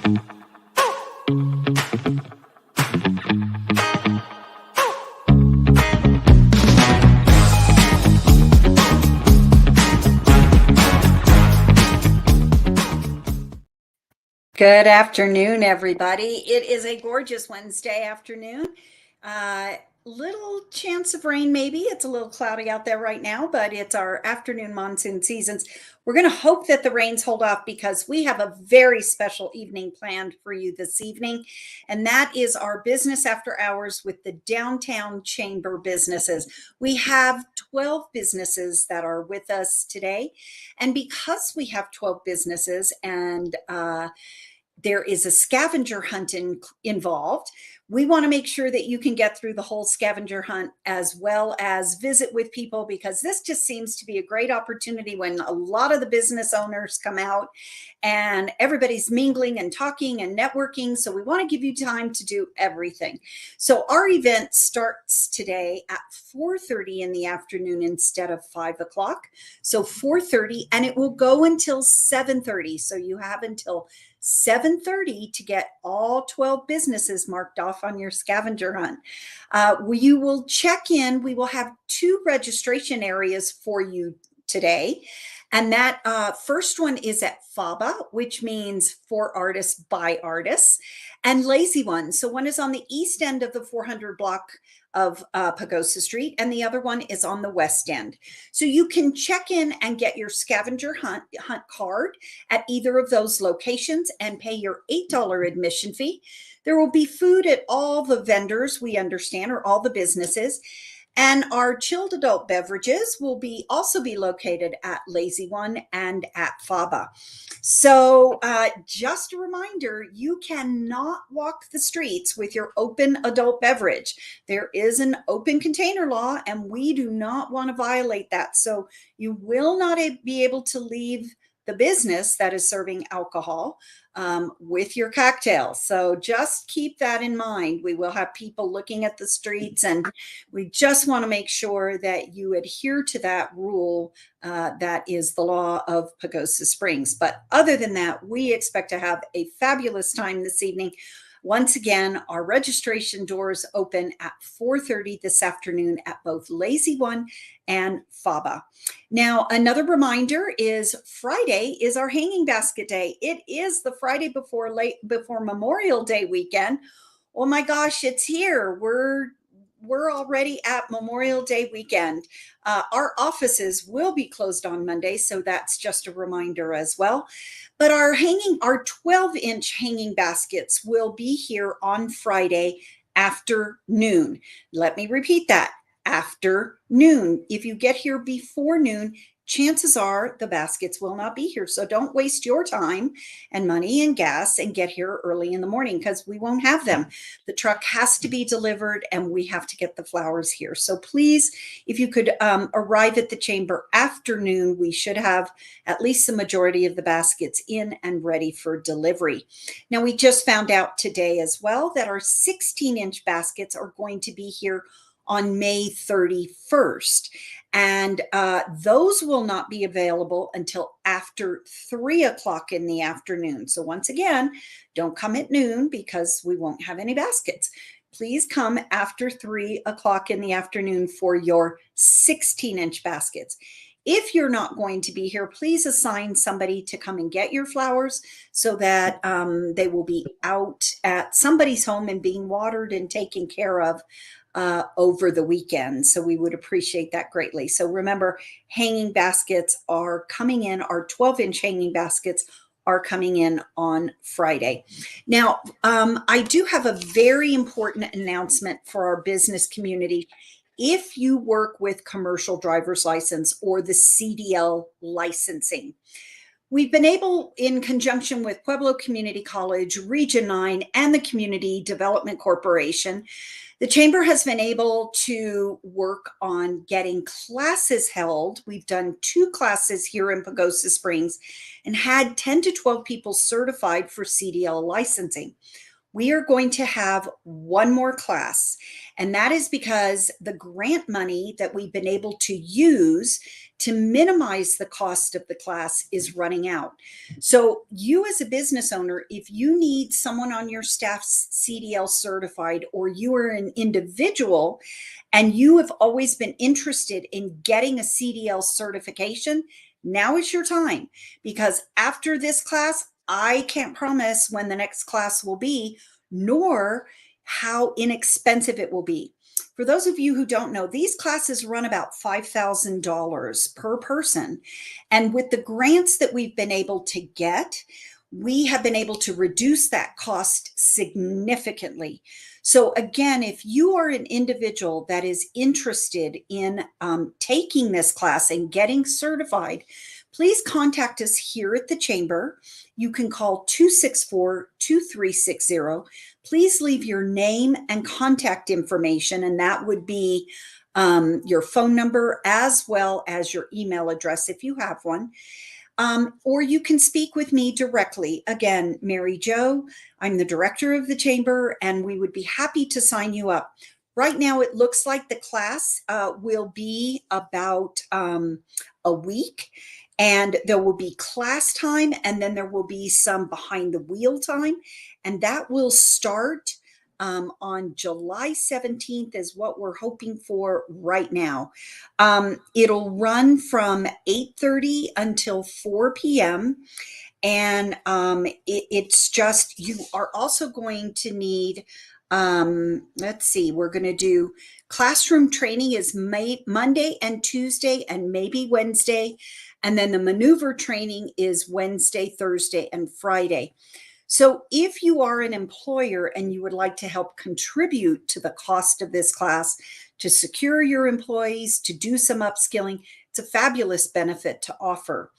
Good afternoon, everybody. It is a gorgeous Wednesday afternoon. Little chance of rain, maybe. It's a little cloudy out there right now, but it's our afternoon monsoon seasons. We're going to hope that the rains hold off because we have a very special evening planned for you this evening, and that is our business after hours with the downtown chamber businesses. We have 12 businesses that are with us today, and because we have 12 businesses and there is a scavenger hunt involved. We want to make sure that you can get through the whole scavenger hunt as well as visit with people, because this just seems to be a great opportunity when a lot of the business owners come out and everybody's mingling and talking and networking. So we want to give you time to do everything. So our event starts today at 4:30 in the afternoon instead of 5 o'clock. So 4:30, and it will go until 7:30. So you have until 7:30 to get all 12 businesses marked off on your scavenger hunt. You will check in. We will have 2 registration areas for you today. And that first one is at FABA, which means for artists by artists, and Lazy One. So one is on the east end of the 400 block of Pagosa Street, and the other one is on the west end. So you can check in and get your scavenger hunt card at either of those locations and pay your $8 admission fee. There will be food at all the vendors, we understand, or all the businesses. And our chilled adult beverages will also be located at Lazy One and at FABA. So just a reminder, you cannot walk the streets with your open adult beverage. There is an open container law, and we do not want to violate that. So you will not be able to leave the business that is serving alcohol with your cocktail. So just keep that in mind. We will have people looking at the streets, and we just want to make sure that you adhere to that rule. That is the law of Pagosa Springs. But other than that, we expect to have a fabulous time this evening. Once again, our registration doors open at 4:30 this afternoon at both Lazy One and FABA. Now, another reminder is Friday is our hanging basket day. It is the Friday before Memorial Day weekend. Oh my gosh, it's here. We're already at Memorial Day weekend. Our offices will be closed on Monday, so that's just a reminder as well. But our 12-inch hanging baskets will be here on Friday afternoon. Let me repeat that, afternoon. If you get here before noon, chances are the baskets will not be here. So don't waste your time and money and gas and get here early in the morning, because we won't have them. The truck has to be delivered and we have to get the flowers here. So please, if you could arrive at the chamber afternoon, we should have at least the majority of the baskets in and ready for delivery. Now, we just found out today as well that our 16-inch baskets are going to be here on May 31st. And those will not be available until after 3 o'clock in the afternoon. So once again, don't come at noon because we won't have any baskets. Please come after 3 o'clock in the afternoon for your 16-inch baskets. If you're not going to be here, please assign somebody to come and get your flowers so that they will be out at somebody's home and being watered and taken care of over the weekend. So we would appreciate that greatly. So remember, hanging baskets are coming in. Our 12-inch hanging baskets are coming in on Friday. Now, I do have a very important announcement for our business community. If you work with commercial driver's license or the CDL licensing, we've been able, in conjunction with Pueblo Community College, Region 9, and the Community Development Corporation, the Chamber has been able to work on getting classes held. We've done 2 classes here in Pagosa Springs and had 10 to 12 people certified for CDL licensing. We are going to have one more class, And that is because the grant money that we've been able to use to minimize the cost of the class is running out. So you as a business owner, if you need someone on your staff CDL certified, or you are an individual and you have always been interested in getting a CDL certification, now is your time. Because after this class, I can't promise when the next class will be, nor how inexpensive it will be. For those of you who don't know, these classes run about $5,000 per person. And with the grants that we've been able to get, we have been able to reduce that cost significantly. So again, if you are an individual that is interested in taking this class and getting certified, please contact us here at the Chamber. You can call 264-2360. Please leave your name and contact information, and that would be your phone number as well as your email address if you have one. Or you can speak with me directly. Again, Mary Jo, I'm the director of the Chamber, and we would be happy to sign you up. Right now, it looks like the class will be about a week, and there will be class time, and then there will be some behind the wheel time, and that will start on July 17th is what we're hoping for right now. It'll run from 8:30 until 4 p.m. And it's just, you are also going to need, let's see, we're going to do classroom training is Monday and Tuesday and maybe Wednesday. And then the maneuver training is Wednesday, Thursday, and Friday. So if you are an employer and you would like to help contribute to the cost of this class, to secure your employees, to do some upskilling, it's a fabulous benefit to offer.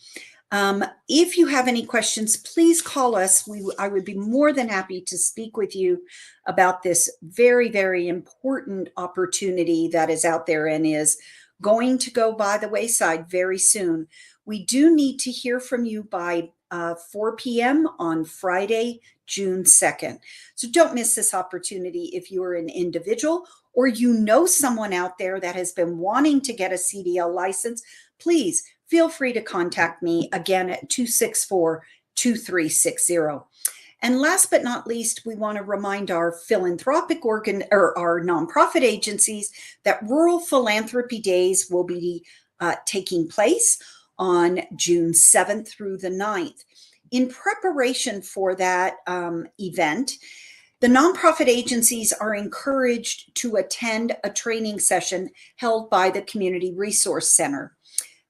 If you have any questions, please call us. I would be more than happy to speak with you about this very, very important opportunity that is out there and is going to go by the wayside very soon. We do need to hear from you by 4 p.m. on Friday, June 2nd. So don't miss this opportunity if you are an individual or you know someone out there that has been wanting to get a CDL license. Please feel free to contact me again at 264-2360. And last but not least, we want to remind our philanthropic our nonprofit agencies that Rural Philanthropy Days will be taking place on June 7th through the 9th. In preparation for that event, the nonprofit agencies are encouraged to attend a training session held by the Community Resource Center.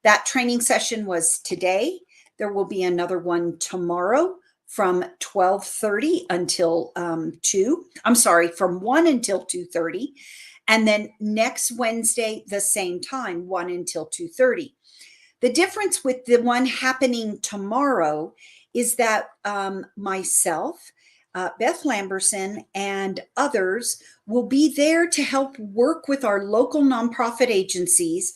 That training session was today. There will be another one tomorrow from 12:30 until from 1 until 2:30. And then next Wednesday, the same time, 1 until 2:30. The difference with the one happening tomorrow is that myself, Beth Lamberson, and others will be there to help work with our local nonprofit agencies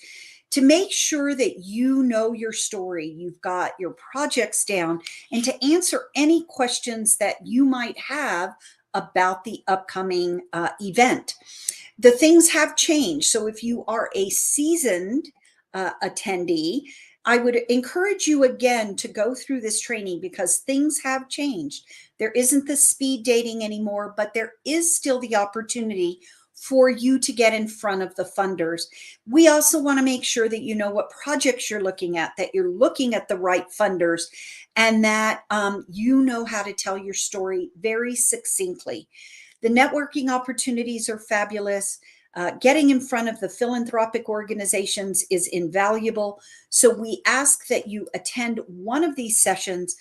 to make sure that you know your story, you've got your projects down, and to answer any questions that you might have about the upcoming event. The things have changed. So if you are a seasoned attendee, I would encourage you again to go through this training because things have changed. There isn't the speed dating anymore, but there is still the opportunity for you to get in front of the funders. We also want to make sure that you know what projects you're looking at, that you're looking at the right funders, and that you know how to tell your story very succinctly. The networking opportunities are fabulous. Getting in front of the philanthropic organizations is invaluable. So we ask that you attend one of these sessions.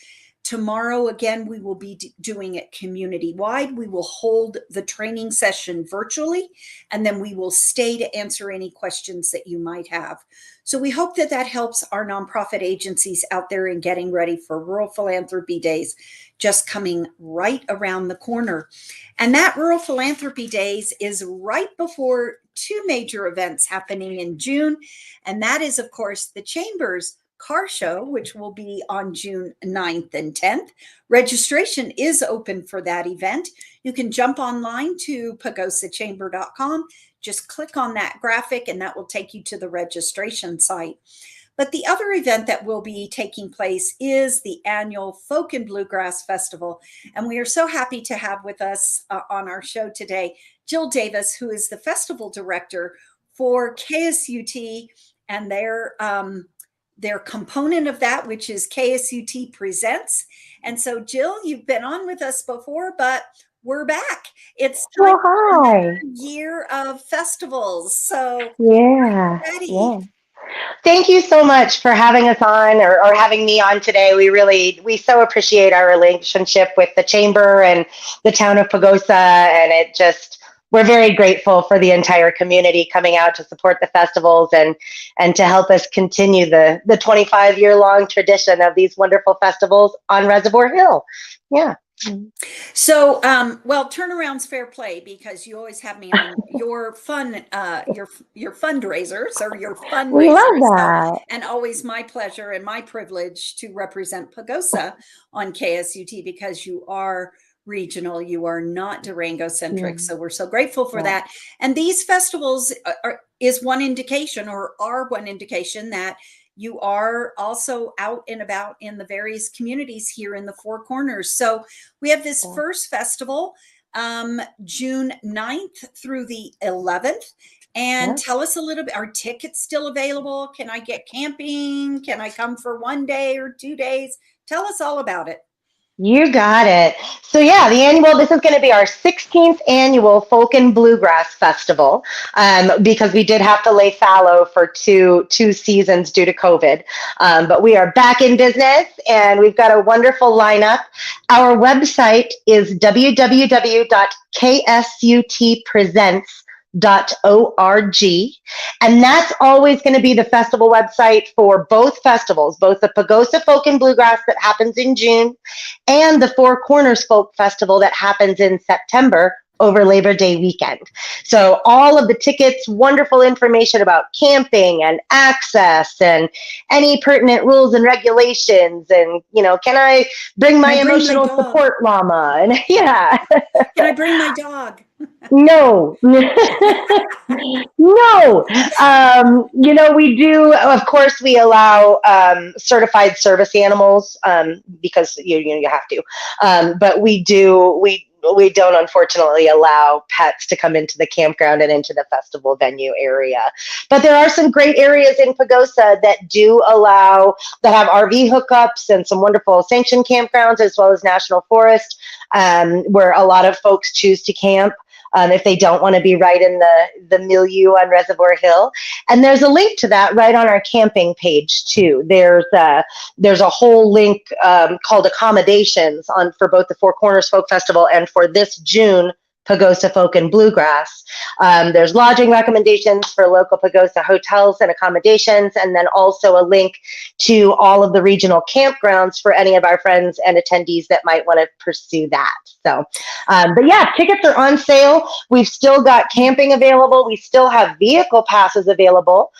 Tomorrow, again, we will be doing it community-wide. We will hold the training session virtually, and then we will stay to answer any questions that you might have. So we hope that that helps our nonprofit agencies out there in getting ready for Rural Philanthropy Days, just coming right around the corner. And that Rural Philanthropy Days is right before two major events happening in June. And that is, of course, the Chamber's car show, which will be on June 9th and 10th. Registration is open for that event. You can jump online to pagosachamber.com, just click on that graphic, and that will take you to the registration site. But the other event that will be taking place is the annual Folk and Bluegrass Festival. And we are so happy to have with us on our show today Jill Davis, who is the festival director for KSUT and their component of that, which is KSUT Presents. And so, Jill, you've been on with us before, but we're back. It's time for another year of festivals. So, yeah, ready. yeah. Thank you so much for having us on or having me on today. We so appreciate our relationship with the Chamber and the town of Pagosa. And we're very grateful for the entire community coming out to support the festivals and to help us continue the 25-year-long tradition of these wonderful festivals on Reservoir Hill. Yeah. So, well, turnaround's fair play because you always have me on your your fundraisers or your fundraisers. We love that. So, and always my pleasure and my privilege to represent Pagosa on KSUT because you are regional, you are not Durango centric. So we're so grateful for that. And these festivals are one indication that you are also out and about in the various communities here in the Four Corners. So we have this first festival, June 9th through the 11th. And tell us a little bit, are tickets still available? Can I get camping? Can I come for 1 day or 2 days? Tell us all about it. You got it. So this is going to be our 16th annual Folk and Bluegrass Festival because we did have to lay fallow for two seasons due to COVID. But we are back in business and we've got a wonderful lineup. Our website is www.ksutpresents.org, and that's always going to be the festival website for both festivals, both the Pagosa Folk and Bluegrass that happens in June and the Four Corners Folk Festival that happens in September over Labor Day weekend. So all of the tickets, wonderful information about camping and access and any pertinent rules and regulations and, can I bring my emotional support llama? And Can I bring my dog? No. No. We do, of course, we allow certified service animals because you have to. But we don't unfortunately allow pets to come into the campground and into the festival venue area. But there are some great areas in Pagosa that have RV hookups and some wonderful sanctioned campgrounds as well as national forest where a lot of folks choose to camp. If they don't want to be right in the milieu on Reservoir Hill. And there's a link to that right on our camping page too. There's a whole link called accommodations for both the Four Corners Folk Festival and for this June Pagosa Folk and Bluegrass. There's lodging recommendations for local Pagosa hotels and accommodations, and then also a link to all of the regional campgrounds for any of our friends and attendees that might want to pursue that. So, tickets are on sale. We've still got camping available. We still have vehicle passes available,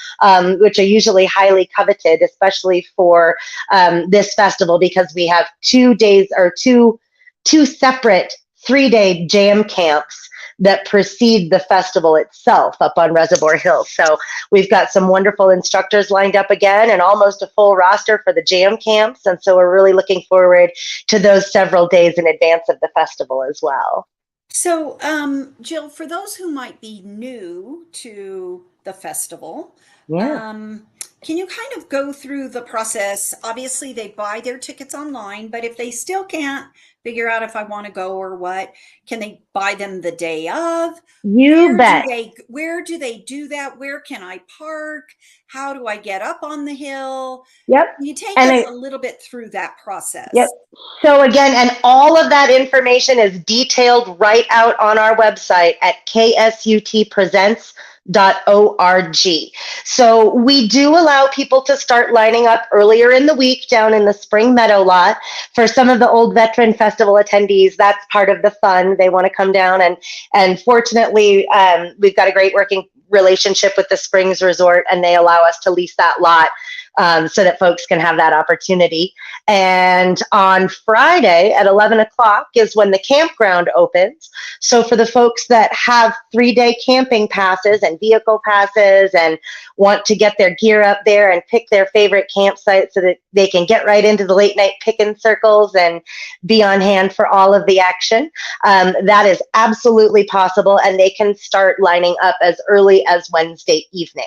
which are usually highly coveted, especially for this festival because we have 2 days or two separate 3-day jam camps that precede the festival itself up on Reservoir Hill. So we've got some wonderful instructors lined up again and almost a full roster for the jam camps. And so we're really looking forward to those several days in advance of the festival as well. So, Jill, for those who might be new to the festival, can you kind of go through the process? Obviously, they buy their tickets online, but if they still can't figure out if I want to go or what, can they buy them the day of? You bet. Where do they do that? Where can I park? How do I get up on the hill? Yep. Can you take us a little bit through that process? Yep. So again, and all of that information is detailed right out on our website at ksutpresents.org. So we do allow people to start lining up earlier in the week down in the Spring Meadow lot. For some of the old veteran festival attendees, that's part of the fun. They want to come down and fortunately, we've got a great working relationship with the Springs Resort and they allow us to lease that lot so that folks can have that opportunity. And on Friday at 11 o'clock is when the campground opens. So for the folks that have 3-day camping passes and vehicle passes and want to get their gear up there and pick their favorite campsite so that they can get right into the late night pick-in circles and be on hand for all of the action, that is absolutely possible, and they can start lining up as early as Wednesday evening.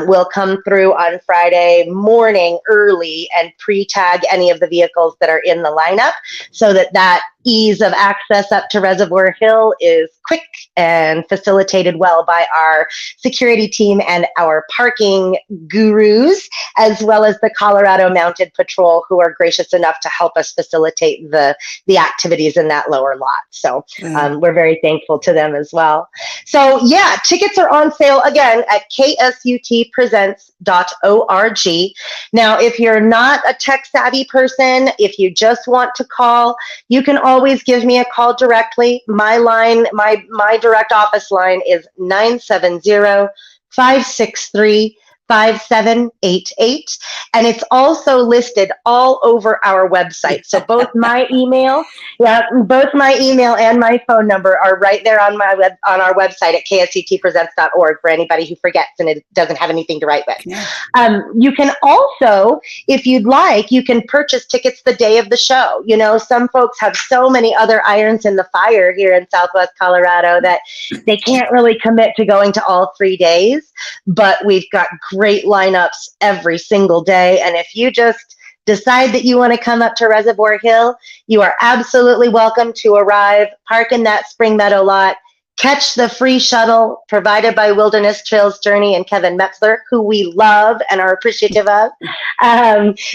We'll come through on Friday morning early and pre-tag any of the vehicles that are in the lineup so that ease of access up to Reservoir Hill is quick and facilitated well by our security team and our parking gurus, as well as the Colorado Mounted Patrol, who are gracious enough to help us facilitate the activities in that lower lot. So we're very thankful to them as well. So yeah, tickets are on sale again at ksutpresents.org. Now, if you're not a tech savvy person, if you just want to call, you can always give me a call directly. My line, my direct office line is 970-563-5788. And it's also listed all over our website. So both my email and my phone number are right there on our website at ksutpresents.org for anybody who forgets and it doesn't have anything to write with. Yeah. You can also, if you'd like, you can purchase tickets the day of the show. You know, some folks have so many other irons in the fire here in Southwest Colorado that they can't really commit to going to all 3 days, but we've got great lineups every single day. And if you just decide that you want to come up to Reservoir Hill, you are absolutely welcome to arrive, park in that Spring Meadow lot, catch the free shuttle provided by Wilderness Trails Journey and Kevin Metzler, who we love and are appreciative of.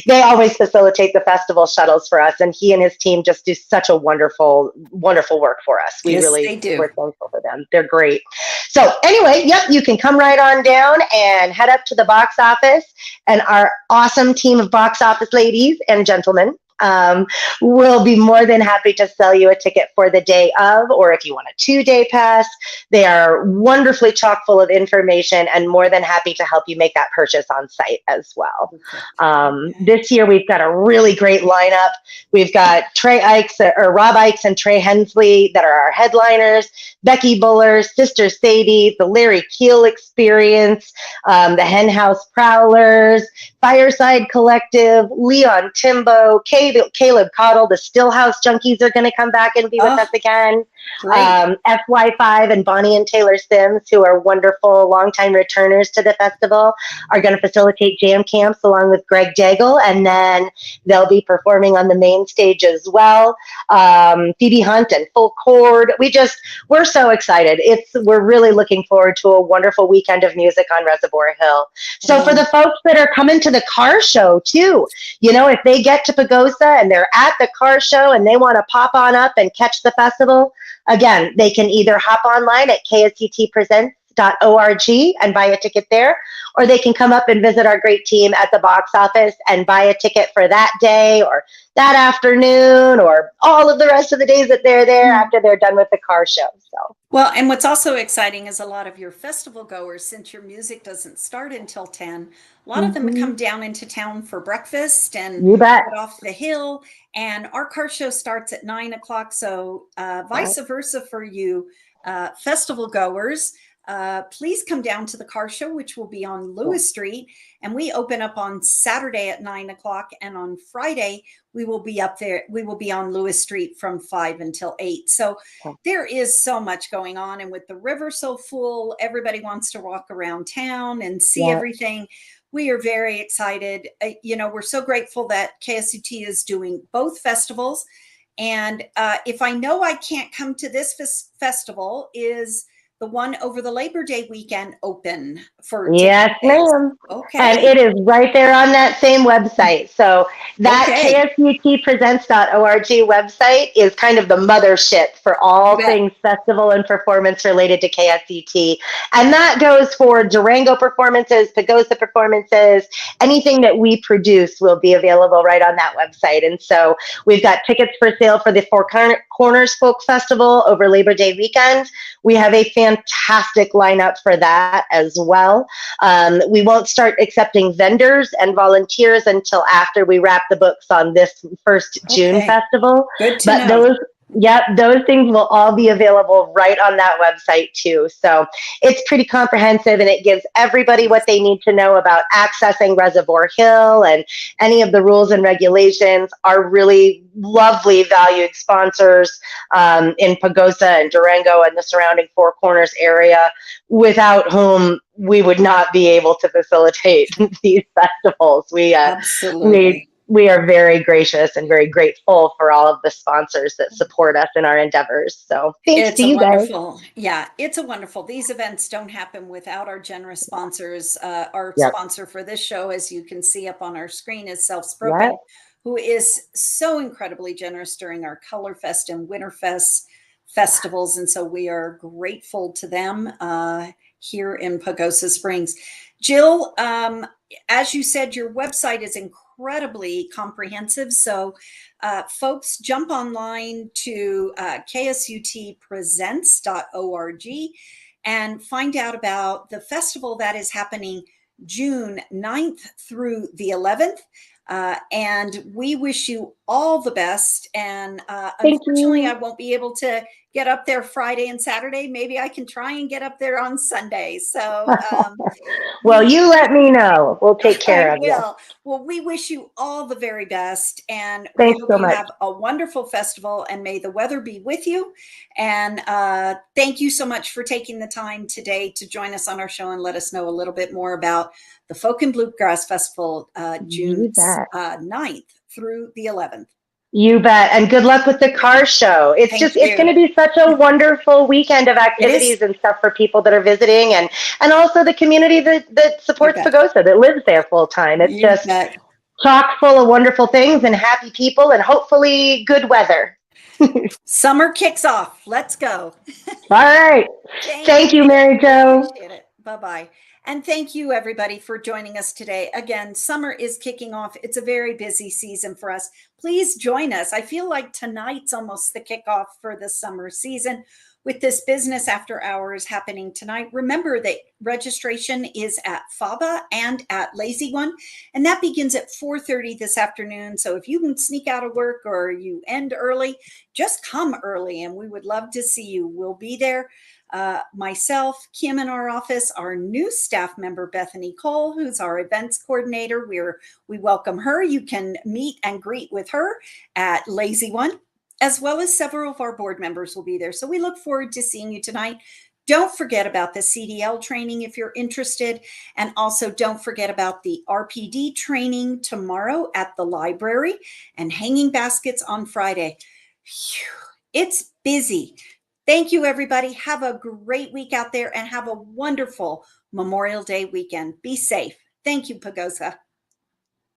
They always facilitate the festival shuttles for us, and he and his team just do such a wonderful, wonderful work for us. Yes, they do. We're thankful for them. They're great. So anyway, yep, you can come right on down and head up to the box office, and our awesome team of box office ladies and gentlemen we'll be more than happy to sell you a ticket for the day of, or if you want a 2-day pass. They are wonderfully chock full of information and more than happy to help you make that purchase on site as well. This year we've got a really great lineup. We've got Rob Ikes and Trey Hensley that are our headliners, Becky Buller, Sister Sadie, the Larry Keel Experience, the Hen House Prowlers, Fireside Collective, Leon Timbo, Caleb Cottle, the Stillhouse Junkies are going to come back and be with us again. FY5 and Bonnie and Taylor Sims, who are wonderful longtime returners to the festival, are going to facilitate jam camps along with Greg Daigle, and then they'll be performing on the main stage as well. Phoebe Hunt and Full Chord. We're so excited. We're really looking forward to a wonderful weekend of music on Reservoir Hill. So for the folks that are coming to the car show too, you know, if they get to Pagosa and they're at the car show and they want to pop on up and catch the festival, again, they can either hop online at ksutpresents.org and buy a ticket there, or they can come up and visit our great team at the box office and buy a ticket for that day or that afternoon or all of the rest of the days that they're there after they're done with the car show. So. Well, and what's also exciting is a lot of your festival goers, since your music doesn't start until 10, a lot of them come down into town for breakfast and get off the hill. And our car show starts at 9 o'clock. So vice versa for you festival goers. Please come down to the car show, which will be on Lewis Street. And we open up on Saturday at 9 o'clock. And on Friday, we will be up there. We will be on Lewis Street from 5 until 8. So there is so much going on. And with the river so full, everybody wants to walk around town and see everything. We are very excited. We're so grateful that KSUT is doing both festivals. And if I know I can't come to this festival, is the one over the Labor Day weekend open for Yes, ma'am. Okay. And it is right there on that same website. So that ksutpresents.org website is kind of the mothership for all things festival and performance related to KSUT. And that goes for Durango performances, Pagosa performances, anything that we produce will be available right on that website. And so we've got tickets for sale for the Four Corners Folk Festival over Labor Day weekend. We have a fantastic lineup for that as well. We won't start accepting vendors and volunteers until after we wrap the books on this first June festival. Good to But know. those things will all be available right on that website too. So it's pretty comprehensive, and it gives everybody what they need to know about accessing Reservoir Hill and any of the rules and regulations. Our really lovely valued sponsors in Pagosa and Durango and the surrounding Four Corners area, without whom we would not be able to facilitate these festivals. Absolutely. We are very gracious and very grateful for all of the sponsors that support us in our endeavors. So thanks to you guys. It's a wonderful. These events don't happen without our generous sponsors. Our Yep. sponsor for this show, as you can see up on our screen, is Self-Spoken, Yep. who is so incredibly generous during our Color Fest and Winterfest festivals. And so we are grateful to them here in Pagosa Springs. Jill, as you said, your website is incredibly comprehensive. So folks, jump online to ksutpresents.org and find out about the festival that is happening June 9th through the 11th. And we wish you all the best. And unfortunately, I won't be able to get up there Friday and Saturday. Maybe I can try and get up there on Sunday. So, well, you let me know. We'll take care of you. Well, we wish you all the very best, and thanks we hope so you much. have a wonderful festival, and may the weather be with you. And thank you so much for taking the time today to join us on our show and let us know a little bit more about the Folk and Bluegrass Festival, June 9th through the 11th. You bet. And good luck with the car show. It's going to be such a wonderful weekend of activities and stuff for people that are visiting, and also the community that supports Pagosa, that lives there full time. It's just chock full of wonderful things and happy people and hopefully good weather. Summer kicks off. Let's go. All right. Thank you, Mary Jo. Appreciate it. Bye-bye. And thank you, everybody, for joining us today. Again, summer is kicking off. It's a very busy season for us. Please join us. I feel like tonight's almost the kickoff for the summer season with this business after hours happening tonight. Remember that registration is at FABA and at Lazy One, and that begins at 4:30 this afternoon. So if you can sneak out of work or you end early, just come early, and we would love to see you. We'll be there. Myself, Kim in our office, our new staff member, Bethany Cole, who's our events coordinator. We welcome her. You can meet and greet with her at Lazy One, as well as several of our board members will be there. So we look forward to seeing you tonight. Don't forget about the CDL training if you're interested. And also don't forget about the RPD training tomorrow at the library and hanging baskets on Friday. Phew, it's busy. Thank you, everybody. Have a great week out there and have a wonderful Memorial Day weekend. Be safe. Thank you, Pagosa.